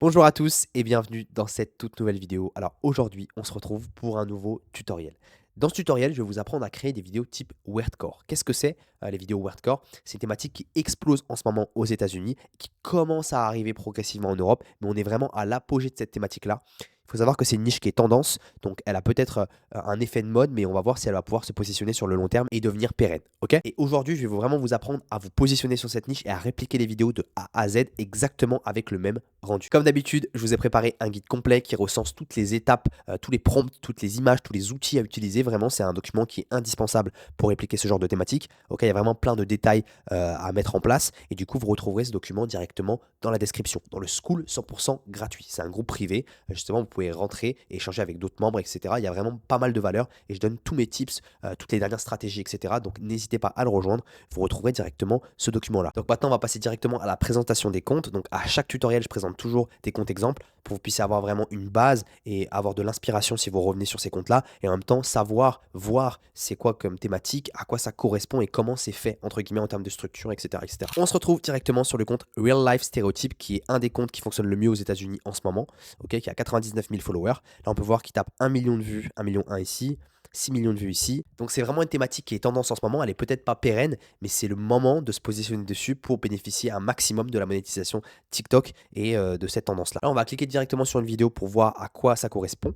Bonjour à tous et bienvenue dans cette toute nouvelle vidéo. Alors aujourd'hui, on se retrouve pour un nouveau tutoriel. Dans ce tutoriel, je vais vous apprendre à créer des vidéos type Wordcore. Qu'est-ce que c'est les vidéos Wordcore? C'est une thématique qui explose en ce moment aux États-Unis, qui commence à arriver progressivement en Europe, mais on est vraiment à l'apogée de cette thématique-là. Il faut savoir que c'est une niche qui est tendance, donc elle a peut-être un effet de mode, mais on va voir si elle va pouvoir se positionner sur le long terme et devenir pérenne. Ok? Et aujourd'hui, je vais vraiment vous apprendre à vous positionner sur cette niche et à répliquer les vidéos de A à Z exactement avec le même rendu. Comme d'habitude, je vous ai préparé un guide complet qui recense toutes les étapes, tous les prompts, toutes les images, tous les outils à utiliser. Vraiment, c'est un document qui est indispensable pour répliquer ce genre de thématique. Ok, il y a vraiment plein de détails à mettre en place. Et du coup, vous retrouverez ce document directement dans la description, dans le School 100% gratuit. C'est un groupe privé. Justement, vous pouvez rentrer et échanger avec d'autres membres, etc. Il y a vraiment pas mal de valeur et je donne tous mes tips, toutes les dernières stratégies, etc. Donc, n'hésitez pas à le rejoindre. Vous retrouverez directement ce document-là. Donc, maintenant, on va passer directement à la présentation des comptes. Donc, à chaque tutoriel, je présente toujours des comptes exemples pour que vous puissiez avoir vraiment une base et avoir de l'inspiration si vous revenez sur ces comptes-là et en même temps savoir, voir c'est quoi comme thématique, à quoi ça correspond et comment c'est fait entre guillemets en termes de structure, etc., etc. On se retrouve directement sur le compte Real Life Stereotype qui est un des comptes qui fonctionne le mieux aux États-Unis en ce moment, ok, qui a 99 000 followers. Là, on peut voir qu'il tape 1 million de vues, 1 million 1 ici. 6 millions de vues ici. Donc c'est vraiment une thématique qui est tendance en ce moment. Elle est peut-être pas pérenne, mais c'est le moment de se positionner dessus pour bénéficier un maximum de la monétisation TikTok et de cette tendance-là. Là, on va cliquer directement sur une vidéo pour voir à quoi ça correspond.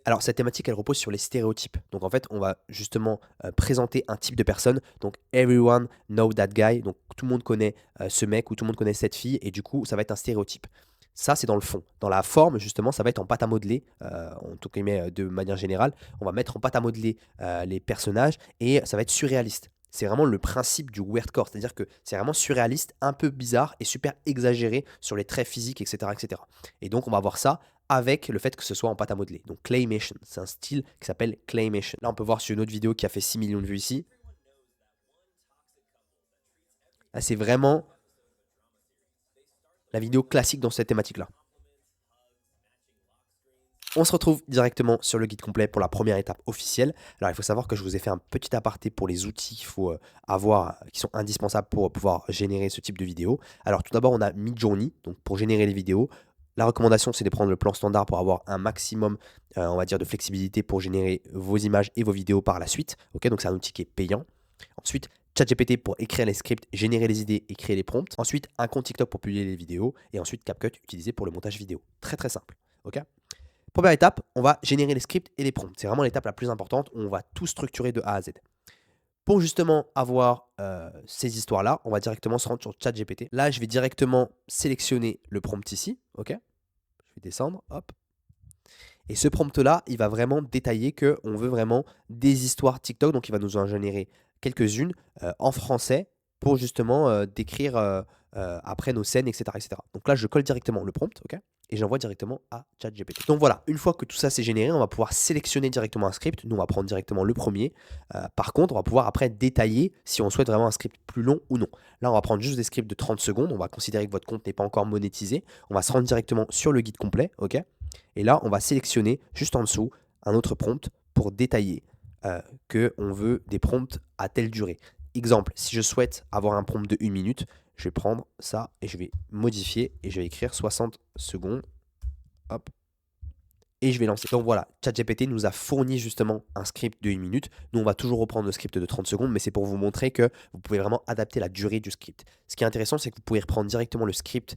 Alors, cette thématique, elle repose sur les stéréotypes. Donc, en fait, on va justement présenter un type de personne. Donc, everyone know that guy. Donc, tout le monde connaît ce mec ou tout le monde connaît cette fille. Et du coup, ça va être un stéréotype. Ça, c'est dans le fond. Dans la forme, justement, ça va être en pâte à modeler, en tout cas de manière générale. On va mettre en pâte à modeler les personnages et ça va être surréaliste. C'est vraiment le principe du weirdcore, c'est-à-dire que c'est vraiment surréaliste, un peu bizarre et super exagéré sur les traits physiques, etc., etc. Et donc, on va voir ça avec le fait que ce soit en pâte à modeler. Donc, claymation, c'est un style qui s'appelle claymation. Là, on peut voir sur une autre vidéo qui a fait 6 millions de vues ici. Là, c'est vraiment la vidéo classique dans cette thématique-là. On se retrouve directement sur le guide complet pour la première étape officielle. Alors, il faut savoir que je vous ai fait un petit aparté pour les outils qu'il faut avoir, qui sont indispensables pour pouvoir générer ce type de vidéo. Alors, tout d'abord, on a Midjourney, donc pour générer les vidéos. La recommandation, c'est de prendre le plan standard pour avoir un maximum, on va dire, de flexibilité pour générer vos images et vos vidéos par la suite. Ok, donc c'est un outil qui est payant. Ensuite, ChatGPT pour écrire les scripts, générer les idées et créer les prompts. Ensuite, un compte TikTok pour publier les vidéos. Et ensuite, CapCut utilisé pour le montage vidéo. Très très simple. Ok. Première étape, on va générer les scripts et les prompts. C'est vraiment l'étape la plus importante où on va tout structurer de A à Z. Pour justement avoir ces histoires-là, on va directement se rendre sur ChatGPT. Là, je vais directement sélectionner le prompt ici. Ok. Je vais descendre. Hop. Et ce prompt-là, il va vraiment détailler qu'on veut vraiment des histoires TikTok. Donc, il va nous en générer quelques-unes en français pour justement décrire après nos scènes, etc., etc. Donc là, je colle directement le prompt, ok, et j'envoie directement à ChatGPT. Donc voilà, une fois que tout ça s'est généré, on va pouvoir sélectionner directement un script. Nous, on va prendre directement le premier. Par contre, on va pouvoir après détailler si on souhaite vraiment un script plus long ou non. Là, on va prendre juste des scripts de 30 secondes. On va considérer que votre compte n'est pas encore monétisé. On va se rendre directement sur le guide complet, ok. Et là, on va sélectionner juste en dessous un autre prompt pour détailler qu'on veut des prompts à telle durée. Exemple, si je souhaite avoir un prompt de 1 minute, je vais prendre ça et je vais modifier et je vais écrire 60 secondes. Hop, et je vais lancer. Donc voilà, ChatGPT nous a fourni justement un script de 1 minute. Nous, on va toujours reprendre le script de 30 secondes, mais c'est pour vous montrer que vous pouvez vraiment adapter la durée du script. Ce qui est intéressant, c'est que vous pouvez reprendre directement le script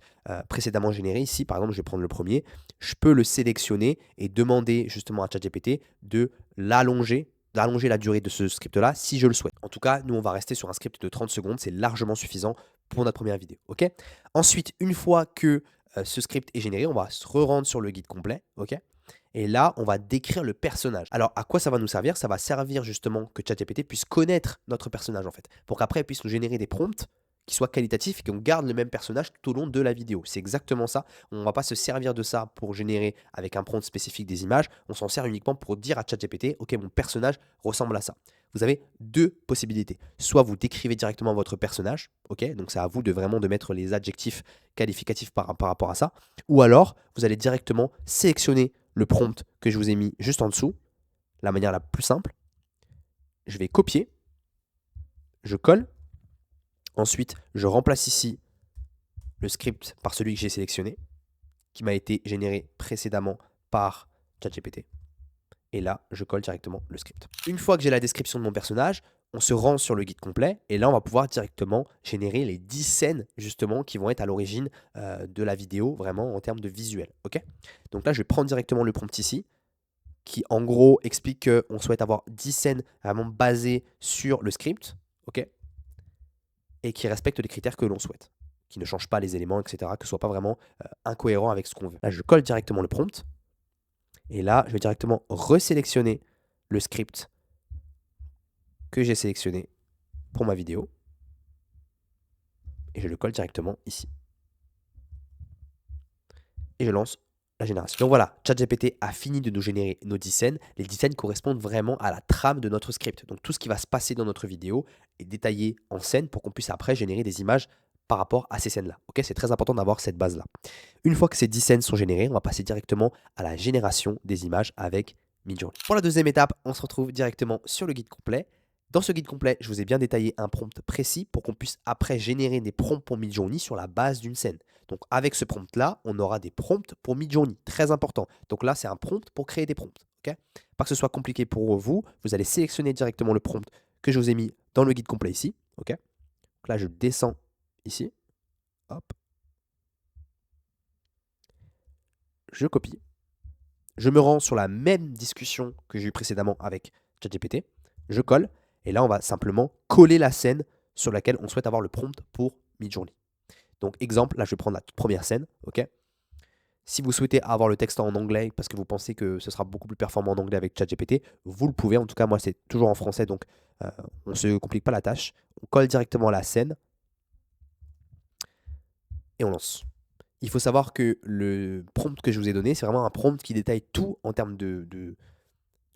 précédemment généré. Ici, par exemple, je vais prendre le premier. Je peux le sélectionner et demander justement à ChatGPT de l'allonger, d'allonger la durée de ce script-là si je le souhaite. En tout cas, nous, on va rester sur un script de 30 secondes. C'est largement suffisant pour notre première vidéo. Ok. Ensuite, une fois que ce script est généré, on va se re-rendre sur le guide complet. Ok. Et là, on va décrire le personnage. Alors, à quoi ça va nous servir? Ça va servir justement que ChatGPT puisse connaître notre personnage en fait, pour qu'après, elle puisse nous générer des prompts qui soient qualitatifs et qu'on garde le même personnage tout au long de la vidéo. C'est exactement ça. On ne va pas se servir de ça pour générer avec un prompt spécifique des images. On s'en sert uniquement pour dire à ChatGPT, OK, mon personnage ressemble à ça. Vous avez deux possibilités. Soit vous décrivez directement votre personnage, ok, donc c'est à vous de vraiment de mettre les adjectifs qualificatifs par rapport à ça. Ou alors, vous allez directement sélectionner le prompt que je vous ai mis juste en dessous, la manière la plus simple. Je vais copier, je colle, Ensuite, je remplace ici le script par celui que j'ai sélectionné, qui m'a été généré précédemment par ChatGPT. Et là, je colle directement le script. Une fois que j'ai la description de mon personnage, on se rend sur le guide complet et là, on va pouvoir directement générer les 10 scènes justement qui vont être à l'origine de la vidéo, vraiment en termes de visuel. Ok. Donc là, je vais prendre directement le prompt ici, qui en gros explique qu'on souhaite avoir 10 scènes vraiment basées sur le script, ok, et qui respectent les critères que l'on souhaite, qui ne changent pas les éléments, etc., que ce soit pas vraiment incohérent avec ce qu'on veut. Là, je colle directement le prompt. Et là, je vais directement resélectionner le script que j'ai sélectionné pour ma vidéo. Et je le colle directement ici. Et je lance la génération. Donc voilà, ChatGPT a fini de nous générer nos 10 scènes. Les 10 scènes correspondent vraiment à la trame de notre script. Donc tout ce qui va se passer dans notre vidéo est détaillé en scène pour qu'on puisse après générer des images par rapport à ces scènes-là. Ok, c'est très important d'avoir cette base-là. Une fois que ces 10 scènes sont générées, on va passer directement à la génération des images avec Midjourney. Pour la deuxième étape, on se retrouve directement sur le guide complet. Dans ce guide complet, je vous ai bien détaillé un prompt précis pour qu'on puisse après générer des prompts pour Midjourney sur la base d'une scène. Donc avec ce prompt-là, on aura des prompts pour Midjourney, très important. Donc là, c'est un prompt pour créer des prompts. Okay, pas que ce soit compliqué pour vous, vous allez sélectionner directement le prompt que je vous ai mis dans le guide complet ici. Okay, donc là, je descends ici. Hop. Je copie. Je me rends sur la même discussion que j'ai eue précédemment avec ChatGPT. Je colle. Et là, on va simplement coller la scène sur laquelle on souhaite avoir le prompt pour Midjourney. Donc, exemple, là, je vais prendre la toute première scène. Ok. Si vous souhaitez avoir le texte en anglais parce que vous pensez que ce sera beaucoup plus performant en anglais avec ChatGPT, vous le pouvez. En tout cas, moi, c'est toujours en français, donc on ne se complique pas la tâche. On colle directement la scène et on lance. Il faut savoir que le prompt que je vous ai donné, c'est vraiment un prompt qui détaille tout en termes de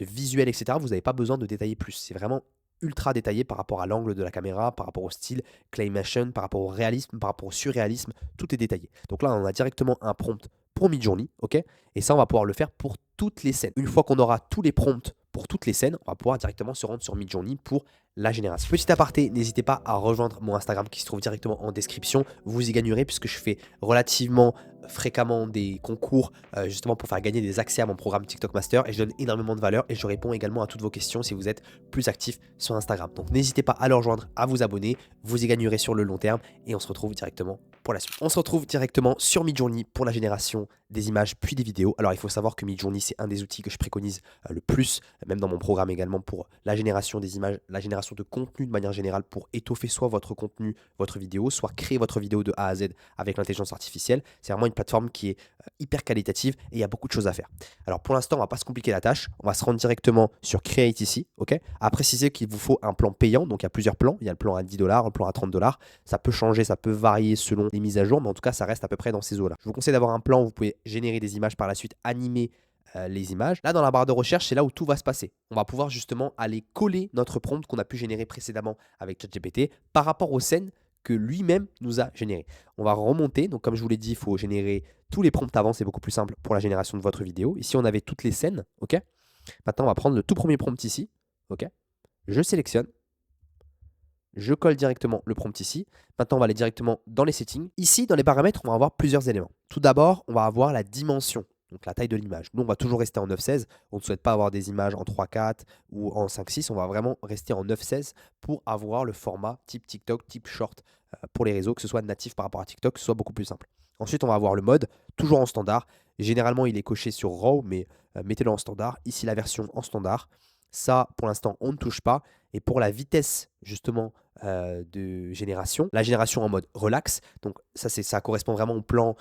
visuel, etc. Vous n'avez pas besoin de détailler plus. C'est vraiment ultra détaillé par rapport à l'angle de la caméra, par rapport au style, claymation, par rapport au réalisme, par rapport au surréalisme. Tout est détaillé. Donc là, on a directement un prompt pour Midjourney, ok. Et ça, on va pouvoir le faire pour toutes les scènes. Une fois qu'on aura tous les prompts pour toutes les scènes, on va pouvoir directement se rendre sur Midjourney pour la génération. Petit aparté, n'hésitez pas à rejoindre mon Instagram qui se trouve directement en description. Vous y gagnerez puisque je fais relativement fréquemment des concours justement pour faire gagner des accès à mon programme TikTok Master et je donne énormément de valeur et je réponds également à toutes vos questions si vous êtes plus actif sur Instagram. Donc n'hésitez pas à le rejoindre, à vous abonner, vous y gagnerez sur le long terme et on se retrouve directement pour la suite. On se retrouve directement sur Midjourney pour la génération des images puis des vidéos. Alors il faut savoir que Midjourney c'est un des outils que je préconise le plus, même dans mon programme également pour la génération des images, la génération de contenu de manière générale pour étoffer soit votre contenu, votre vidéo, soit créer votre vidéo de A à Z avec l'intelligence artificielle. C'est vraiment une plateforme qui est hyper qualitative et il y a beaucoup de choses à faire. Alors pour l'instant, on va pas se compliquer la tâche. On va se rendre directement sur Create ici. Ok. À préciser qu'il vous faut un plan payant. Donc il y a plusieurs plans. Il y a le plan à 10$, un plan à 30$. Ça peut changer, ça peut varier selon les mises à jour, mais en tout cas, ça reste à peu près dans ces eaux-là. Je vous conseille d'avoir un plan où vous pouvez générer des images par la suite, animer les images. Là, dans la barre de recherche, c'est là où tout va se passer. On va pouvoir justement aller coller notre prompt qu'on a pu générer précédemment avec ChatGPT par rapport aux scènes que lui-même nous a générées. On va remonter. Donc, comme je vous l'ai dit, il faut générer tous les prompts avant. C'est beaucoup plus simple pour la génération de votre vidéo. Ici, on avait toutes les scènes. OK. Maintenant, on va prendre le tout premier prompt ici. OK. Je sélectionne. Je colle directement le prompt ici. Maintenant, on va aller directement dans les settings. Ici, dans les paramètres, on va avoir plusieurs éléments. Tout d'abord, on va avoir la dimension, donc la taille de l'image. Nous, on va toujours rester en 9:16. On ne souhaite pas avoir des images en 3:4 ou en 5:6. On va vraiment rester en 9:16 pour avoir le format type TikTok, type short pour les réseaux, que ce soit natif par rapport à TikTok, que ce soit beaucoup plus simple. Ensuite, on va avoir le mode, toujours en standard. Généralement, il est coché sur RAW, mais mettez-le en standard. Ici, la version en standard. Ça, pour l'instant, on ne touche pas. Et pour la vitesse, justement, de génération, la génération en mode relax, donc ça correspond vraiment au plan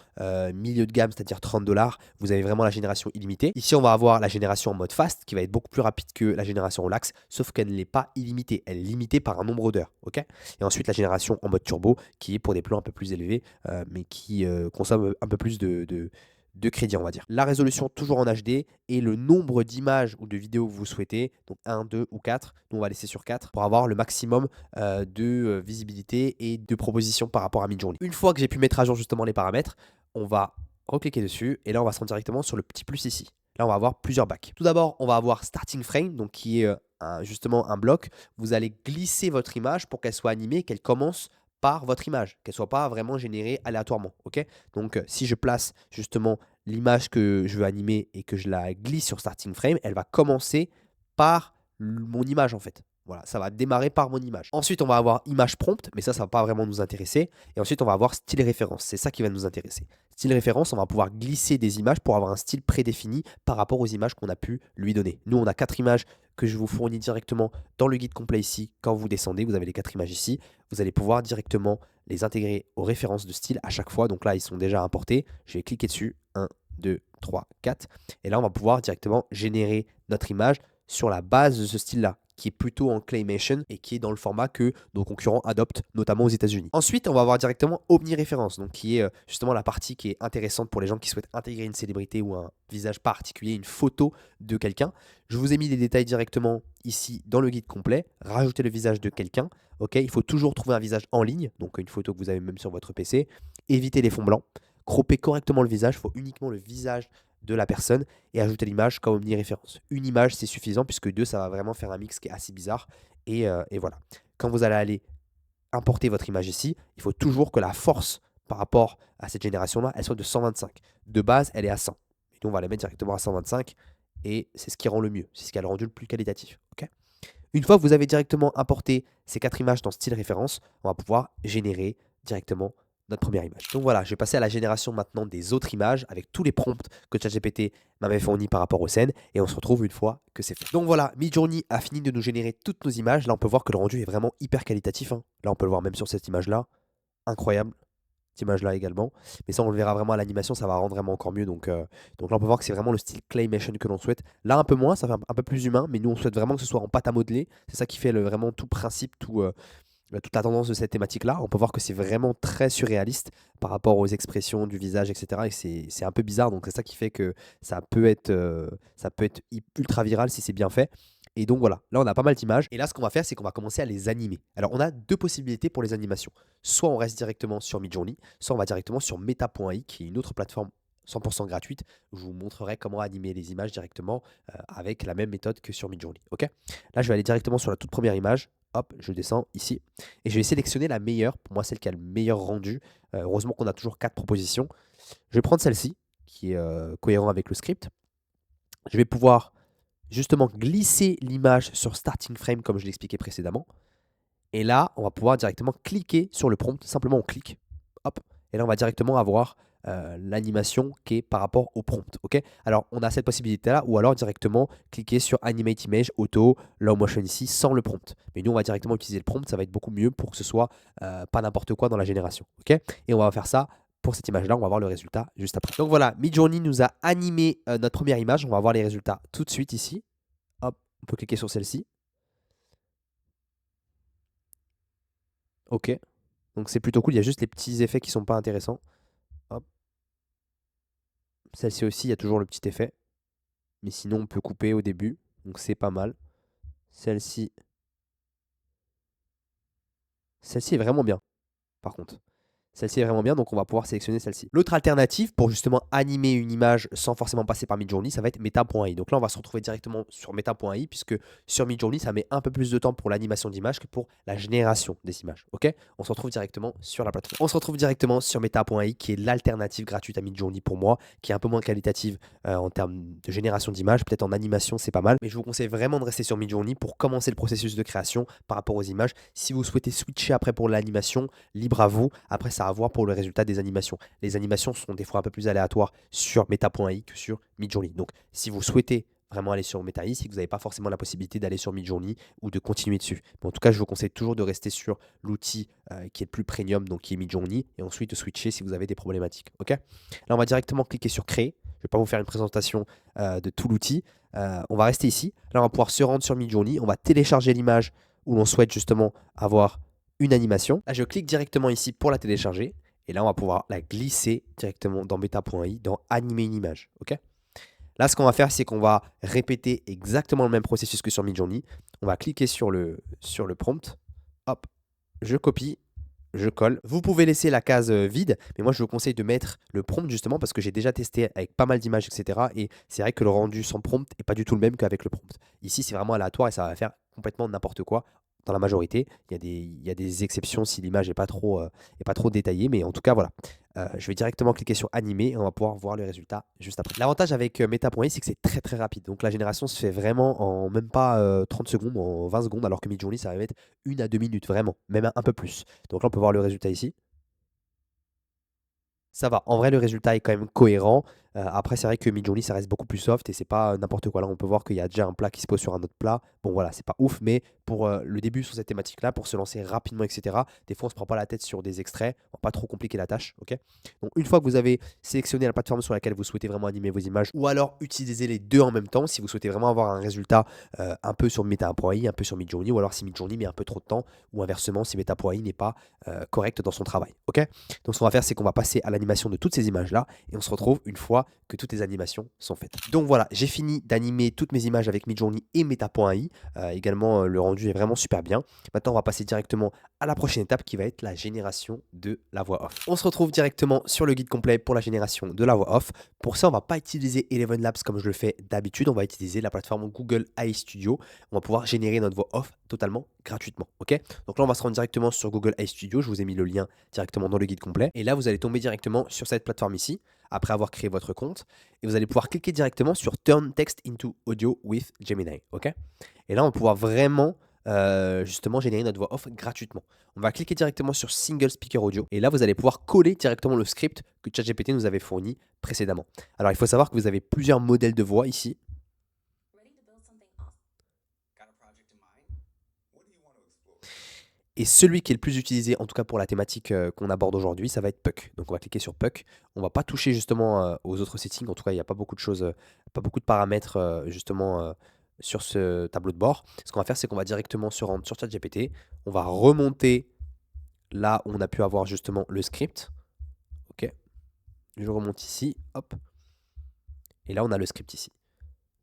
milieu de gamme, c'est-à-dire 30$. Vous avez vraiment la génération illimitée. Ici, on va avoir la génération en mode fast, qui va être beaucoup plus rapide que la génération relax, sauf qu'elle n'est pas illimitée. Elle est limitée par un nombre d'heures. Okay, et ensuite, la génération en mode turbo, qui est pour des plans un peu plus élevés, mais qui consomme un peu plus de crédit, on va dire. La résolution toujours en HD et le nombre d'images ou de vidéos que vous souhaitez, donc 1, 2 ou 4, nous on va laisser sur 4 pour avoir le maximum de visibilité et de propositions par rapport à Midjourney. Une fois que j'ai pu mettre à jour justement les paramètres, on va recliquer dessus et là on va se rendre directement sur le petit plus ici. Là on va avoir plusieurs bacs. Tout d'abord on va avoir Starting Frame, donc qui est justement un bloc. Vous allez glisser votre image pour qu'elle soit animée, qu'elle commence par votre image, qu'elle ne soit pas vraiment générée aléatoirement. Ok. Donc, si je place justement l'image que je veux animer et que je la glisse sur Starting Frame, elle va commencer par mon image en fait. Voilà, ça va démarrer par mon image. Ensuite, on va avoir image prompt, mais ça ne va pas vraiment nous intéresser. Et ensuite, on va avoir style référence. C'est ça qui va nous intéresser. Style référence, on va pouvoir glisser des images pour avoir un style prédéfini par rapport aux images qu'on a pu lui donner. Nous, on a 4 images que je vous fournis directement dans le guide complet ici. Quand vous descendez, vous avez les 4 images ici. Vous allez pouvoir directement les intégrer aux références de style à chaque fois. Donc là, ils sont déjà importés. Je vais cliquer dessus. 1, 2, 3, 4. Et là, on va pouvoir directement générer notre image sur la base de ce style-là, qui est plutôt en Claymation et qui est dans le format que nos concurrents adoptent, notamment aux États-Unis. Ensuite, on va avoir directement Omniréférence, donc qui est justement la partie qui est intéressante pour les gens qui souhaitent intégrer une célébrité ou un visage particulier, une photo de quelqu'un. Je vous ai mis les détails directement ici dans le guide complet. Rajouter le visage de quelqu'un. Ok, il faut toujours trouver un visage en ligne, donc une photo que vous avez même sur votre PC. Éviter les fonds blancs. Cropper correctement le visage, il faut uniquement le visage de la personne et ajouter l'image comme omniréférence. Une image, c'est suffisant puisque deux, ça va vraiment faire un mix qui est assez bizarre. Et voilà. Quand vous allez aller importer votre image ici, il faut toujours que la force par rapport à cette génération-là, elle soit de 125. De base, elle est à 100. Et nous, on va la mettre directement à 125 et c'est ce qui rend le mieux. C'est ce qui a le rendu le plus qualitatif. Ok. Une fois que vous avez directement importé ces 4 images dans style référence, on va pouvoir générer directement notre première image. Donc voilà, je vais passer à la génération maintenant des autres images avec tous les prompts que ChatGPT m'avait fournis par rapport aux scènes et on se retrouve une fois que c'est fait. Donc voilà, Midjourney a fini de nous générer toutes nos images. Là, on peut voir que le rendu est vraiment hyper qualitatif, hein. Là, on peut le voir même sur cette image-là. Incroyable. Cette image-là également. Mais ça, on le verra vraiment à l'animation, ça va rendre vraiment encore mieux. Donc là, on peut voir que c'est vraiment le style Claymation que l'on souhaite. Là, un peu moins, ça fait un peu plus humain, mais nous, on souhaite vraiment que ce soit en pâte à modeler. C'est ça qui fait vraiment tout principe, toute la tendance de cette thématique-là. On peut voir que c'est vraiment très surréaliste par rapport aux expressions du visage, etc. Et c'est un peu bizarre, donc c'est ça qui fait que ça peut être ultra viral si c'est bien fait. Et donc voilà, là on a pas mal d'images. Et là ce qu'on va faire, c'est qu'on va commencer à les animer. Alors on a deux possibilités pour les animations. Soit on reste directement sur Midjourney, soit on va directement sur Meta.ai, qui est une autre plateforme 100% gratuite. Je vous montrerai comment animer les images directement avec la même méthode que sur Midjourney. Ok. Là je vais aller directement sur la toute première image. Hop, je descends ici. Et je vais sélectionner la meilleure, pour moi celle qui a le meilleur rendu. Heureusement qu'on a toujours 4 propositions. Je vais prendre celle-ci, qui est cohérent avec le script. Je vais pouvoir justement glisser l'image sur Starting Frame, comme je l'expliquais précédemment. Et là, on va pouvoir directement cliquer sur le prompt. Simplement, on clique. Hop. Et là, on va directement avoir l'animation qui est par rapport au prompt. Ok. Alors, on a cette possibilité-là, ou alors directement cliquer sur Animate Image Auto, Low Motion ici, sans le prompt. Mais nous, on va directement utiliser le prompt. Ça va être beaucoup mieux pour que ce soit pas n'importe quoi dans la génération. Ok. Et on va faire ça pour cette image-là. On va voir le résultat juste après. Donc voilà, Midjourney nous a animé notre première image. On va voir les résultats tout de suite ici. Hop, on peut cliquer sur celle-ci. Ok. Donc c'est plutôt cool. Il y a juste les petits effets qui sont pas intéressants. Hop. Celle-ci aussi, il y a toujours le petit effet. Mais sinon, on peut couper au début. Donc c'est pas mal. Celle-ci. Celle-ci est vraiment bien, par contre. Celle-ci est vraiment bien, donc on va pouvoir sélectionner celle-ci. L'autre alternative pour justement animer une image sans forcément passer par Midjourney, ça va être Meta.ai. Donc là, on va se retrouver directement sur Meta.ai puisque sur Midjourney, ça met un peu plus de temps pour l'animation d'image que pour la génération des images. Ok. On se retrouve directement sur la plateforme. On se retrouve directement sur Meta.ai qui est l'alternative gratuite à Midjourney pour moi, qui est un peu moins qualitative en termes de génération d'images. Peut-être en animation, c'est pas mal. Mais je vous conseille vraiment de rester sur Midjourney pour commencer le processus de création par rapport aux images. Si vous souhaitez switcher après pour l'animation, libre à vous. Après, ça à voir pour le résultat des animations. Les animations sont des fois un peu plus aléatoires sur Meta.ai que sur Midjourney. Donc, si vous souhaitez vraiment aller sur Meta.ai, c'est que vous n'avez pas forcément la possibilité d'aller sur Midjourney ou de continuer dessus. Mais en tout cas, je vous conseille toujours de rester sur l'outil qui est le plus premium, donc qui est Midjourney, et ensuite de switcher si vous avez des problématiques. Ok. Là, on va directement cliquer sur Créer. Je ne vais pas vous faire une présentation de tout l'outil. On va rester ici. Là, on va pouvoir se rendre sur Midjourney. On va télécharger l'image où l'on souhaite justement avoir une animation. Là, je clique directement ici pour la télécharger. Et là, on va pouvoir la glisser directement dans Meta.ai, dans Animer une image. Ok. Là, ce qu'on va faire, c'est qu'on va répéter exactement le même processus que sur Midjourney. On va cliquer sur le prompt. Hop, je copie, je colle. Vous pouvez laisser la case vide, mais moi, je vous conseille de mettre le prompt justement parce que j'ai déjà testé avec pas mal d'images, etc. Et c'est vrai que le rendu sans prompt n'est pas du tout le même qu'avec le prompt. Ici, c'est vraiment aléatoire et ça va faire complètement n'importe quoi dans la majorité. Il y a des exceptions si l'image est pas trop détaillée, mais en tout cas, voilà. Je vais directement cliquer sur animer et on va pouvoir voir le résultat juste après. L'avantage avec Meta.ai, c'est que c'est très très rapide. Donc la génération se fait vraiment en même pas 30 secondes, en 20 secondes, alors que Midjourney, ça va être 1 à 2 minutes, vraiment, même un peu plus. Donc là, on peut voir le résultat ici. Ça va. En vrai, le résultat est quand même cohérent. Après, c'est vrai que Midjourney, ça reste beaucoup plus soft et c'est pas n'importe quoi. Là, on peut voir qu'il y a déjà un plat qui se pose sur un autre plat. Bon, voilà, c'est pas ouf, mais pour le début sur cette thématique-là, pour se lancer rapidement, etc., des fois, on se prend pas la tête sur des extraits. On va pas trop compliquer la tâche, ok? Donc, une fois que vous avez sélectionné la plateforme sur laquelle vous souhaitez vraiment animer vos images, ou alors utiliser les deux en même temps si vous souhaitez vraiment avoir un résultat un peu sur Meta.ai, un peu sur Midjourney, ou alors si Midjourney met un peu trop de temps, ou inversement, si Meta.ai n'est pas correct dans son travail, ok? Donc, ce qu'on va faire, c'est qu'on va passer à l'animation de toutes ces images-là et on se retrouve une fois que toutes les animations sont faites. Donc voilà, j'ai fini d'animer toutes mes images avec Midjourney et Meta.ai. Également, le rendu est vraiment super bien. Maintenant, on va passer directement à la prochaine étape qui va être la génération de la voix off. On se retrouve directement sur le guide complet pour la génération de la voix off. Pour ça, on ne va pas utiliser Eleven Labs comme je le fais d'habitude. On va utiliser la plateforme Google AI Studio. On va pouvoir générer notre voix off totalement gratuitement. Ok? Donc là, on va se rendre directement sur Google AI Studio. Je vous ai mis le lien directement dans le guide complet. Et là, vous allez tomber directement sur cette plateforme ici, après avoir créé votre compte. Et vous allez pouvoir cliquer directement sur Turn Text into Audio with Gemini. Ok? Et là, on va pouvoir vraiment justement générer notre voix off gratuitement. On va cliquer directement sur Single Speaker Audio. Et là, vous allez pouvoir coller directement le script que ChatGPT nous avait fourni précédemment. Alors, il faut savoir que vous avez plusieurs modèles de voix ici. Et celui qui est le plus utilisé, en tout cas pour la thématique qu'on aborde aujourd'hui, ça va être Puck. Donc on va cliquer sur Puck. On va pas toucher justement aux autres settings. En tout cas, il n'y a pas beaucoup de choses, pas beaucoup de paramètres justement sur ce tableau de bord. Ce qu'on va faire, c'est qu'on va directement se rendre sur ChatGPT. On va remonter là où on a pu avoir justement le script. Ok. Je remonte ici. Hop. Et là, on a le script ici.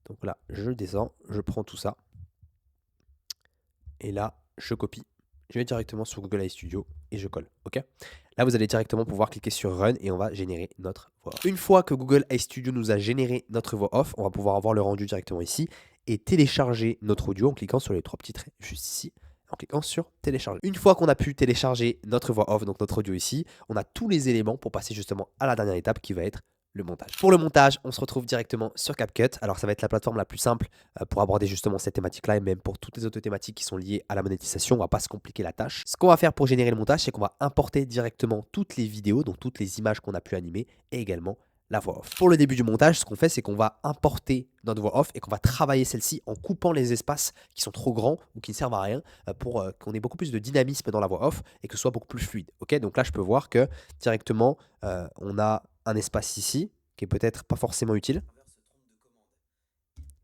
Donc là, je descends, je prends tout ça. Et là, je copie. Je vais directement sur Google AI Studio et je colle. Ok. Là, vous allez directement pouvoir cliquer sur Run et on va générer notre voix off. Une fois que Google AI Studio nous a généré notre voix off, on va pouvoir avoir le rendu directement ici et télécharger notre audio en cliquant sur les trois petits traits juste ici, en cliquant sur télécharger. Une fois qu'on a pu télécharger notre voix off, donc notre audio ici, on a tous les éléments pour passer justement à la dernière étape qui va être le montage. Pour le montage, on se retrouve directement sur CapCut. Alors ça va être la plateforme la plus simple pour aborder justement cette thématique-là et même pour toutes les autres thématiques qui sont liées à la monétisation. On va pas se compliquer la tâche. Ce qu'on va faire pour générer le montage, c'est qu'on va importer directement toutes les vidéos, donc toutes les images qu'on a pu animer et également la voix off. Pour le début du montage, ce qu'on fait, c'est qu'on va importer notre voix off et qu'on va travailler celle-ci en coupant les espaces qui sont trop grands ou qui ne servent à rien pour qu'on ait beaucoup plus de dynamisme dans la voix off et que ce soit beaucoup plus fluide. Ok, donc là, je peux voir que directement, on a un espace ici qui est peut-être pas forcément utile.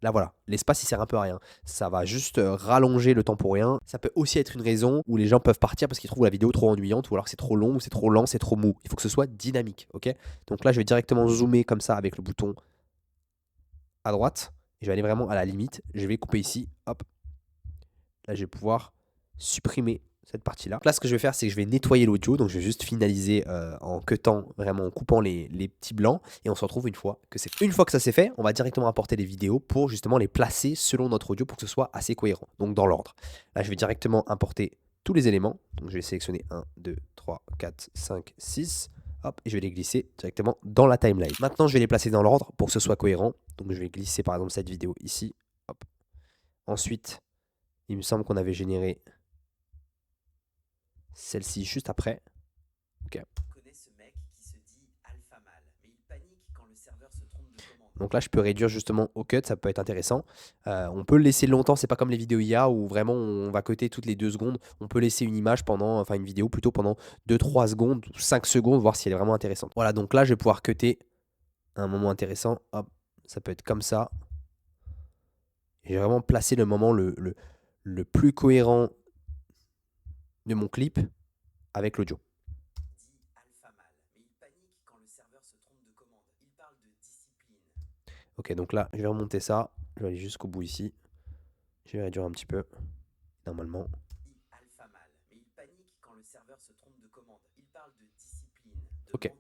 Là voilà, l'espace il sert un peu à rien. Ça va juste rallonger le temps pour rien. Ça peut aussi être une raison où les gens peuvent partir parce qu'ils trouvent la vidéo trop ennuyante ou alors que c'est trop long, ou c'est trop lent, c'est trop mou. Il faut que ce soit dynamique, ok? Donc là je vais directement zoomer comme ça avec le bouton à droite. Je vais aller vraiment à la limite. Je vais couper ici, hop. Là je vais pouvoir supprimer cette partie-là. Là, ce que je vais faire, c'est que je vais nettoyer l'audio. Donc, je vais juste finaliser en cutant, vraiment en coupant les petits blancs. Et on se retrouve une fois que c'est fait. Une fois que ça c'est fait, on va directement apporter les vidéos pour justement les placer selon notre audio pour que ce soit assez cohérent. Donc, dans l'ordre. Là, je vais directement importer tous les éléments. Donc, je vais sélectionner 1, 2, 3, 4, 5, 6. Hop, et je vais les glisser directement dans la timeline. Maintenant, je vais les placer dans l'ordre pour que ce soit cohérent. Donc, je vais glisser par exemple cette vidéo ici. Hop. Ensuite, il me semble qu'on avait généré celle-ci juste après. Ok. Donc là, je peux réduire justement au cut, ça peut être intéressant. On peut le laisser longtemps, c'est pas comme les vidéos IA où vraiment on va cutter toutes les 2 secondes. On peut laisser une image pendant, enfin une vidéo plutôt pendant 2-3 secondes, 5 secondes, voir si elle est vraiment intéressante. Voilà, donc là, je vais pouvoir cutter un moment intéressant. Hop, ça peut être comme ça. J'ai vraiment placé le moment le plus cohérent de mon clip avec l'audio. Ok, donc là, je vais remonter ça. Je vais aller jusqu'au bout ici. Je vais réduire un petit peu, normalement. Ok.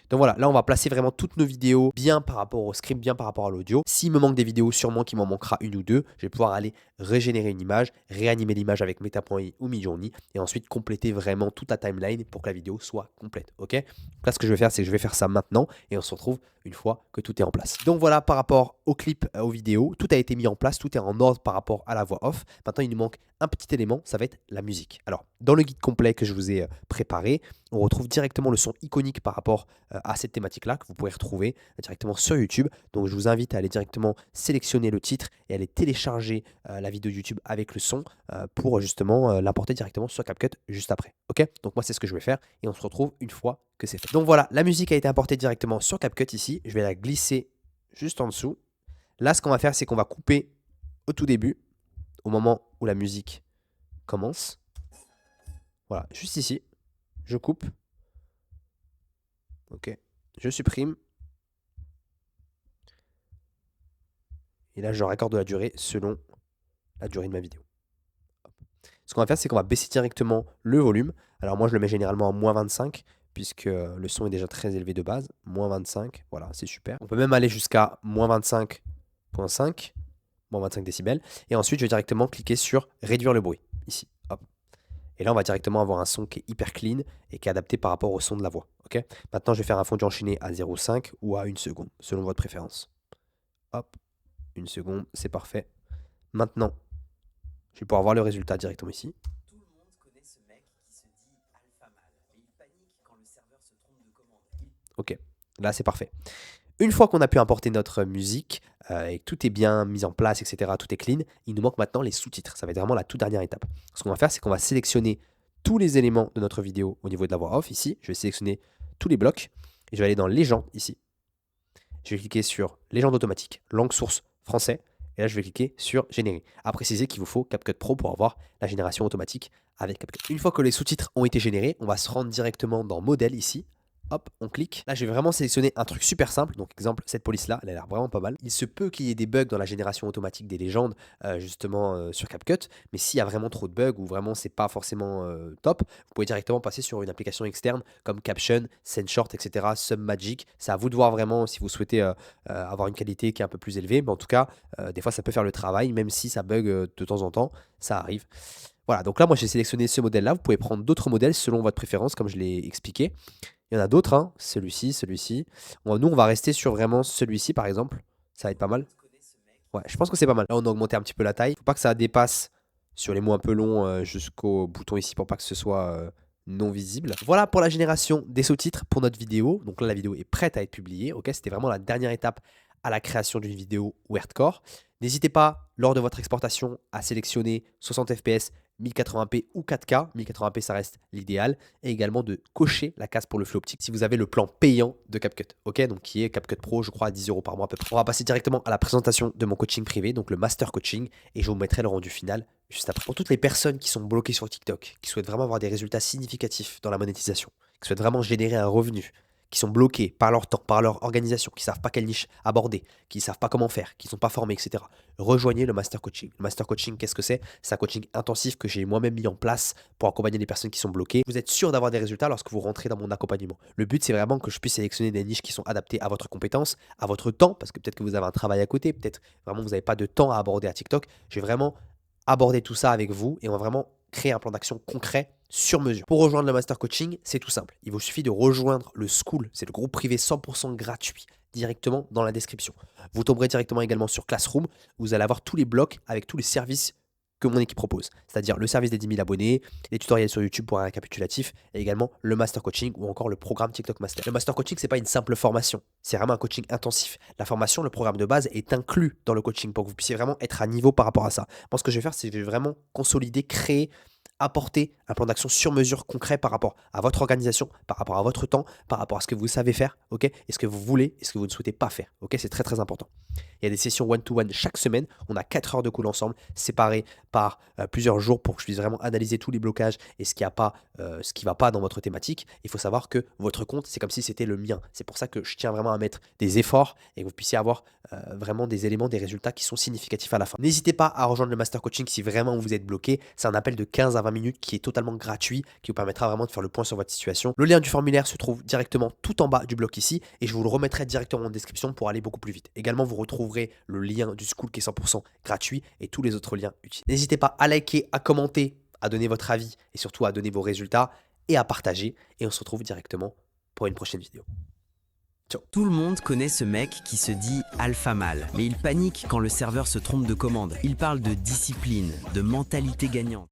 Donc voilà, là on va placer vraiment toutes nos vidéos bien par rapport au script, bien par rapport à l'audio. S'il me manque des vidéos, sûrement qu'il m'en manquera une ou deux. Je vais pouvoir aller régénérer une image, réanimer l'image avec Meta.ai ou Midjourney et ensuite compléter vraiment toute la timeline pour que la vidéo soit complète. Ok? Donc là, ce que je vais faire, c'est que je vais faire ça maintenant et on se retrouve une fois que tout est en place. Donc voilà, par rapport au clip, aux vidéos, tout a été mis en place, tout est en ordre par rapport à la voix off. Maintenant, il nous manque un petit élément, ça va être la musique. Alors, dans le guide complet que je vous ai préparé, on retrouve directement le son iconique par rapport à cette thématique-là que vous pouvez retrouver directement sur YouTube. Donc, je vous invite à aller directement sélectionner le titre et aller télécharger la vidéo YouTube avec le son pour justement l'importer directement sur CapCut juste après. Ok? Donc, moi, c'est ce que je vais faire et on se retrouve une fois que c'est fait. Donc voilà, la musique a été importée directement sur CapCut ici. Je vais la glisser juste en dessous. Là, ce qu'on va faire, c'est qu'on va couper au tout début, au moment où la musique commence. Voilà, juste ici. Je coupe. Ok. Je supprime. Et là, je raccorde la durée selon la durée de ma vidéo. Ce qu'on va faire, c'est qu'on va baisser directement le volume. Alors moi, je le mets généralement en -25, puisque le son est déjà très élevé de base. -25, voilà, c'est super. On peut même aller jusqu'à -25.5, -25 décibels. Et ensuite, je vais directement cliquer sur réduire le bruit, ici. Hop. Et là, on va directement avoir un son qui est hyper clean et qui est adapté par rapport au son de la voix. Ok. Maintenant, je vais faire un fondu enchaîné à 0,5 ou à 1 seconde, selon votre préférence. Hop, 1 seconde, c'est parfait. Maintenant, je vais pouvoir voir le résultat directement ici. Tout le monde connaît ce mec qui se dit alpha mâle, mais il panique quand le serveur se trompe de commande. Ok, là c'est parfait. Une fois qu'on a pu importer notre musique et que tout est bien mis en place, etc., tout est clean, il nous manque maintenant les sous-titres. Ça va être vraiment la toute dernière étape. Ce qu'on va faire, c'est qu'on va sélectionner tous les éléments de notre vidéo au niveau de la voix off ici. Je vais sélectionner tous les blocs et je vais aller dans Légende ici. Je vais cliquer sur Légende automatique, langue source français. Et là, je vais cliquer sur Générer. À préciser qu'il vous faut CapCut Pro pour avoir la génération automatique avec CapCut. Une fois que les sous-titres ont été générés, on va se rendre directement dans Modèle ici. Hop, on clique. Là, je vais vraiment sélectionner un truc super simple. Donc, exemple, cette police-là, elle a l'air vraiment pas mal. Il se peut qu'il y ait des bugs dans la génération automatique des légendes, justement, sur CapCut. Mais s'il y a vraiment trop de bugs ou vraiment c'est pas forcément top, vous pouvez directement passer sur une application externe comme Caption, SendShort, etc., Submagic. C'est à vous de voir vraiment si vous souhaitez avoir une qualité qui est un peu plus élevée. Mais en tout cas, des fois, ça peut faire le travail, même si ça bug de temps en temps. Ça arrive. Voilà, donc là, moi, j'ai sélectionné ce modèle-là. Vous pouvez prendre d'autres modèles selon votre préférence, comme je l'ai expliqué. Il y en a d'autres, hein. Celui-ci, celui-ci. Nous, on va rester sur vraiment celui-ci, par exemple. Ça va être pas mal. Ouais, je pense que c'est pas mal. Là, on a augmenté un petit peu la taille. Faut pas que ça dépasse sur les mots un peu longs jusqu'au bouton ici pour pas que ce soit non visible. Voilà pour la génération des sous-titres pour notre vidéo. Donc là, la vidéo est prête à être publiée. Ok, c'était vraiment la dernière étape à la création d'une vidéo Weirdcore. N'hésitez pas, lors de votre exportation, à sélectionner 60 fps, 1080p ou 4K. 1080p, ça reste l'idéal. Et également de cocher la case pour le flux optique si vous avez le plan payant de CapCut. Ok, donc qui est CapCut Pro, je crois, à 10 € par mois à peu près. On va passer directement à la présentation de mon coaching privé, donc le Master Coaching. Et je vous mettrai le rendu final juste après. Pour toutes les personnes qui sont bloquées sur TikTok, qui souhaitent vraiment avoir des résultats significatifs dans la monétisation, qui souhaitent vraiment générer un revenu, qui sont bloqués par leur temps, par leur organisation, qui ne savent pas quelle niche aborder, qui ne savent pas comment faire, qui ne sont pas formés, etc. Rejoignez le Master Coaching. Le Master Coaching, qu'est-ce que c'est? C'est un coaching intensif que j'ai moi-même mis en place pour accompagner les personnes qui sont bloquées. Vous êtes sûr d'avoir des résultats lorsque vous rentrez dans mon accompagnement. Le but, c'est vraiment que je puisse sélectionner des niches qui sont adaptées à votre compétence, à votre temps, parce que peut-être que vous avez un travail à côté, peut-être vraiment vous n'avez pas de temps à aborder à TikTok. Je vais vraiment aborder tout ça avec vous et on va vraiment créer un plan d'action concret sur mesure. Pour rejoindre le Master Coaching, c'est tout simple. Il vous suffit de rejoindre le School, c'est le groupe privé 100% gratuit, directement dans la description. Vous tomberez directement également sur Classroom, où vous allez avoir tous les blocs avec tous les services que mon équipe propose, c'est-à-dire le service des 10 000 abonnés, les tutoriels sur YouTube pour un récapitulatif, et également le Master Coaching ou encore le programme TikTok Master. Le Master Coaching, c'est pas une simple formation, c'est vraiment un coaching intensif. La formation, le programme de base est inclus dans le coaching pour que vous puissiez vraiment être à niveau par rapport à ça. Moi, ce que je vais faire, c'est que je vais vraiment consolider, créer, apporter un plan d'action sur mesure concret par rapport à votre organisation, par rapport à votre temps, par rapport à ce que vous savez faire, ok, et ce que vous voulez et ce que vous ne souhaitez pas faire, ok, c'est très très important. Il y a des sessions one-to-one chaque semaine. On a 4 heures de call ensemble, séparées par plusieurs jours pour que je puisse vraiment analyser tous les blocages et ce qui a pas, ce qui va pas dans votre thématique. Il faut savoir que votre compte, c'est comme si c'était le mien. C'est pour ça que je tiens vraiment à mettre des efforts et que vous puissiez avoir vraiment des éléments, des résultats qui sont significatifs à la fin. N'hésitez pas à rejoindre le Master Coaching si vraiment vous êtes bloqué. C'est un appel de 15 à 20 minutes qui est totalement gratuit, qui vous permettra vraiment de faire le point sur votre situation. Le lien du formulaire se trouve directement tout en bas du bloc ici et je vous le remettrai directement en description pour aller beaucoup plus vite. Également, vous retrouverez le lien du school qui est 100% gratuit et tous les autres liens utiles. N'hésitez pas à liker, à commenter, à donner votre avis et surtout à donner vos résultats et à partager. Et on se retrouve directement pour une prochaine vidéo. Ciao. Tout le monde connaît ce mec qui se dit alpha mâle, mais il panique quand le serveur se trompe de commande. Il parle de discipline, de mentalité gagnante.